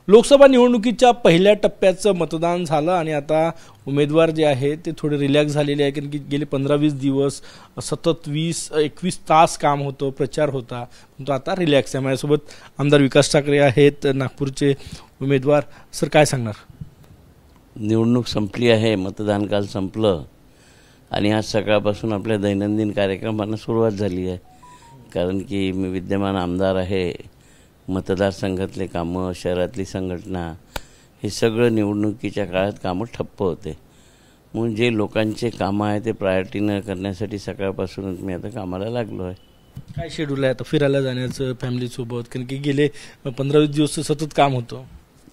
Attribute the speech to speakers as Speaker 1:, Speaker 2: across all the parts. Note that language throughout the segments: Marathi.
Speaker 1: लोकसभा निवडणुकीच्या पहिल्या टप्प्याचं मतदान झालं आणि आता उमेदवार जे आहे ते थोडे रिलॅक्स झालेले आहे, कारण की गेले 15-20 दिवस सतत 20-21 तास काम होतं, प्रचार होता, पण तो आता रिलॅक्स आहे. माझ्यासोबत आमदार विकास ठाकरे आहेत, नागपूरचे उमेदवार. सर, काय सांगणार?
Speaker 2: निवडणूक संपली आहे, मतदान काल संपलं आणि आज सकाळपासून आपल्या दैनंदिन कार्यक्रमांना सुरुवात झाली आहे. कारण की मी विद्यमान आमदार आहे. मतदारसंघातले कामं, शहरातली संघटना, हे सगळं निवडणुकीच्या काळात कामं ठप्प होते. म्हणून जे लोकांचे कामं आहे ते प्रायोरिटीनं करण्यासाठी सकाळपासूनच मी आता कामाला लागलो आहे.
Speaker 1: काय शेड्यूल आहे आता फिरायला जाण्याचं फॅमिलीसोबत? कारण की गेले 15-20 दिवस सतत काम होतं.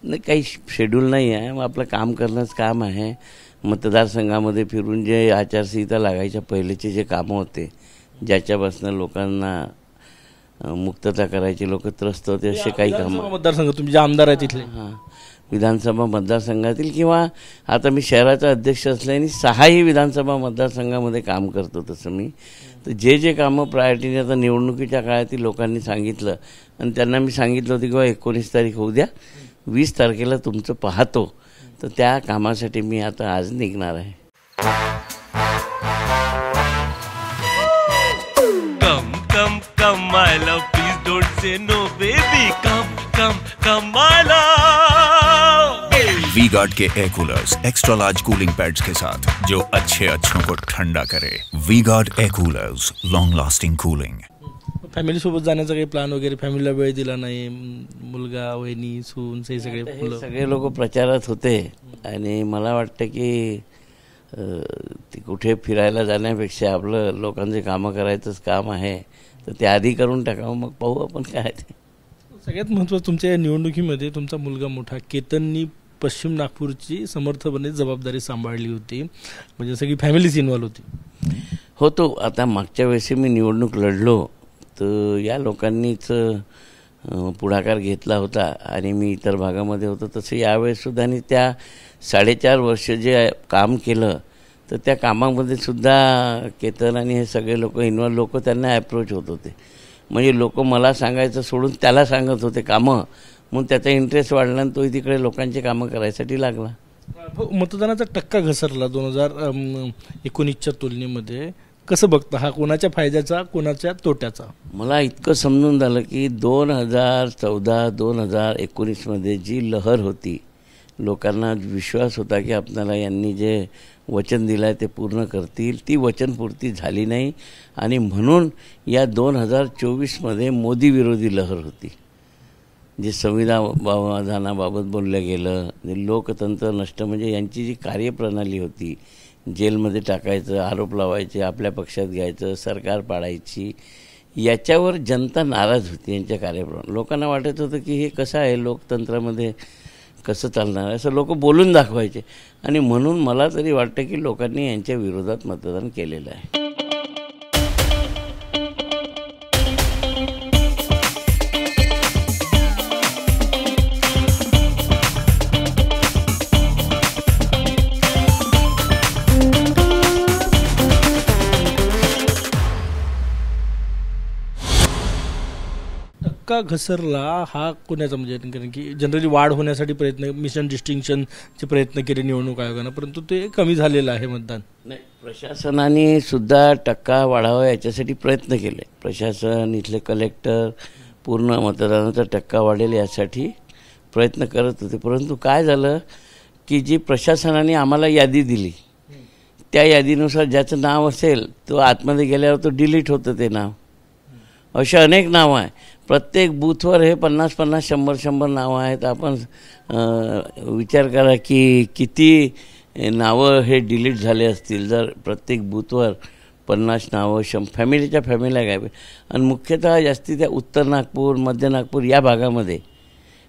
Speaker 2: नाही, काही शेड्यूल नाही आहे. मग आपलं काम करणंच काम आहे. मतदारसंघामध्ये फिरून जे आचारसंहिता लागायच्या पहिलेचे जे कामं होते, ज्याच्यापासून लोकांना मुक्तता करायची, लोक त्रस्त होते, असे काही कामं.
Speaker 1: मतदारसंघ तुम्ही जे आमदार आहे तिथले?
Speaker 2: हां, विधानसभा मतदारसंघातील किंवा आता मी शहराचा अध्यक्ष असल्याने 6ही विधानसभा मतदारसंघामध्ये काम करतो. तसं मी तर जे कामं प्रायोरिटीने आता निवडणुकीच्या काळातील लोकांनी सांगितलं आणि त्यांना मी सांगितलं होतं की 19 तारीख होऊ द्या, 20 तारखेला तुमचं पाहतो, तर त्या कामासाठी मी आता आज निघणार आहे.
Speaker 3: Come my love, please don't say no baby, come my love.
Speaker 4: V-Guard के air coolers extra large cooling pads के साथ जो अच्छों को ठंडा करे. V-Guard air coolers, long lasting cooling.
Speaker 1: Family सोबत जाण्याचा काही प्लॅन वगैरे? फॅमिलीला वेळ दिला नाही, मुलगा, वहिनी, सून, हे सगळे
Speaker 2: लोक प्रचारात होते आणि मला वाटतं की ते कुठे फिरायला जाण्यापेक्षा आपलं लोकांचे कामं करायचंच काम आहे, तर ते आधी करून टाकावं, मग पाहू आपण काय ते.
Speaker 1: सगळ्यात महत्त्वाचं, तुमच्या या निवडणुकीमध्ये तुमचा मुलगा मोठा केतननी पश्चिम नागपूरची समर्थपणे जबाबदारी सांभाळली होती, म्हणजे सगळी फॅमिलीच इन्व्हॉल्व होती.
Speaker 2: होतो. आता मागच्या वेळेस मी निवडणूक लढलो तर या लोकांनीच पुढाकार घेतला होता आणि मी इतर भागामध्ये होतो. तसं यावेळेससुद्धा आणि त्या 4.5 वर्ष जे काम केलं तर त्या कामामध्ये सुद्धा केतन आणि हे सगळे लोक इन्व्हॉल्व, लोक त्यांना ॲप्रोच होत होते. म्हणजे लोक मला सांगायचं सोडून त्याला सांगत होते कामं, म्हणून त्याचा इंटरेस्ट वाढला आणि तो तिकडे लोकांचे कामं करायसाठी लागला.
Speaker 1: मतदानाचा टक्का घसरला 2019च्या तुलनेमध्ये. कसं बघता? हा कोणाच्या फायद्याचा, कोणाच्या तोट्याचा?
Speaker 2: मला इतकं समजून झालं की 2014-2019मध्ये जी लहर होती, लोकांना विश्वास होता की आपल्याला यांनी जे वचन दिलं आहे ते पूर्ण करतील, ती वचनपूर्ती झाली नाही आणि म्हणून या 2024मध्ये मोदी विरोधी लहर होती. जे संविधानाबाबत बोललं गेलं, लोकतंत्र नष्ट, म्हणजे यांची जी कार्यप्रणाली होती, जेलमध्ये टाकायचं, आरोप लावायचे, आपल्या पक्षात घ्यायचं, सरकार पाडायची, याच्यावर जनता नाराज होती. यांच्या कार्यप्रणाली लोकांना वाटत होतं की हे कसं आहे, लोकतंत्रामध्ये कसं चालणार आहे, असं लोक बोलून दाखवायचे. आणि म्हणून मला तरी वाटतं की लोकांनी यांच्या विरोधात मतदान केलेलं आहे.
Speaker 1: टक्का घसरला हा कोणाचा? म्हणजे कारण की जनरली वाढ होण्यासाठी प्रयत्न, मिशन डिस्टिंक्शनचे प्रयत्न केले निवडणूक आयोगानं, परंतु ते कमी झालेलं आहे मतदान.
Speaker 2: नाही, प्रशासनाने सुद्धा टक्का वाढावा याच्यासाठी प्रयत्न केले. प्रशासन, इथले कलेक्टर पूर्ण मतदानाचा टक्का वाढेल यासाठी प्रयत्न करत होते. परंतु काय झालं की जी प्रशासनाने आम्हाला यादी दिली, त्या यादीनुसार ज्याचं नाव असेल तो आतमध्ये गेल्यावर तो डिलीट होतं ते नाव. असे अनेक नावं आहे. प्रत्येक बूथवर हे 50-50, 100-100 नावं आहेत. आपण विचार करा की किती नावं हे डिलीट झाले असतील जर प्रत्येक बूथवर 50 नावं, फॅमिलीच्या फॅमिल्या गायब. आणि मुख्यतः जास्ती त्या उत्तर नागपूर, मध्य नागपूर या भागामध्ये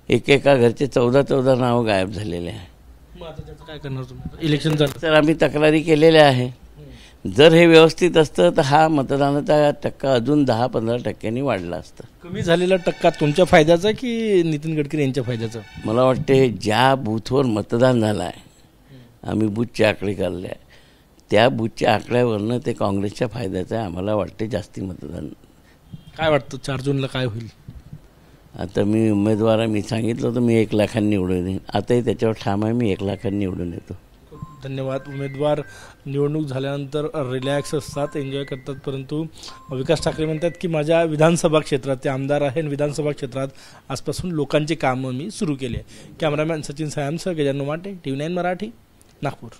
Speaker 2: एकेका घरचे 14-14 नावं गायब झालेले आहे.
Speaker 1: मग आता त्याचं काय करणार तुम्ही? इलेक्शन
Speaker 2: तर आम्ही तक्रारी केलेल्या आहे. जर हे व्यवस्थित असतं तर हा मतदानाचा टक्का अजून 10-15% वाढला असता.
Speaker 1: कमी झालेला टक्का तुमच्या फायद्याचा की नितीन गडकरी यांच्या फायद्याचा?
Speaker 2: मला वाटते ज्या बूथवर मतदान झालं आहे, आम्ही बूथचे आकडे काढले आहे, त्या बूथच्या आकड्यावरनं ते काँग्रेसच्या फायद्याचं आहे. आम्हाला वाटते जास्ती मतदान.
Speaker 1: काय वाटतं 4 जूनला काय होईल?
Speaker 2: आता मी उमेदवार आहे, मी सांगितलं होतं मी 1 लाखांनी निवडून येईन. आताही त्याच्यावर ठाम आहे, मी 1 लाखांनी निवडून येतो.
Speaker 1: धन्यवाद. उमेदवार निवडणूक झाल्यानंतर रिलॅक्स असतात, एन्जॉय करतात, परंतु विकास ठाकरे म्हणतात की माझ्या विधानसभा क्षेत्रात, ते आमदार आहे आणि विधानसभा क्षेत्रात आजपासून लोकांची कामं मी सुरू केली आहे. कॅमेरामॅन सचिन सायांसह गजानन माटे, TV9 मराठी, नागपूर.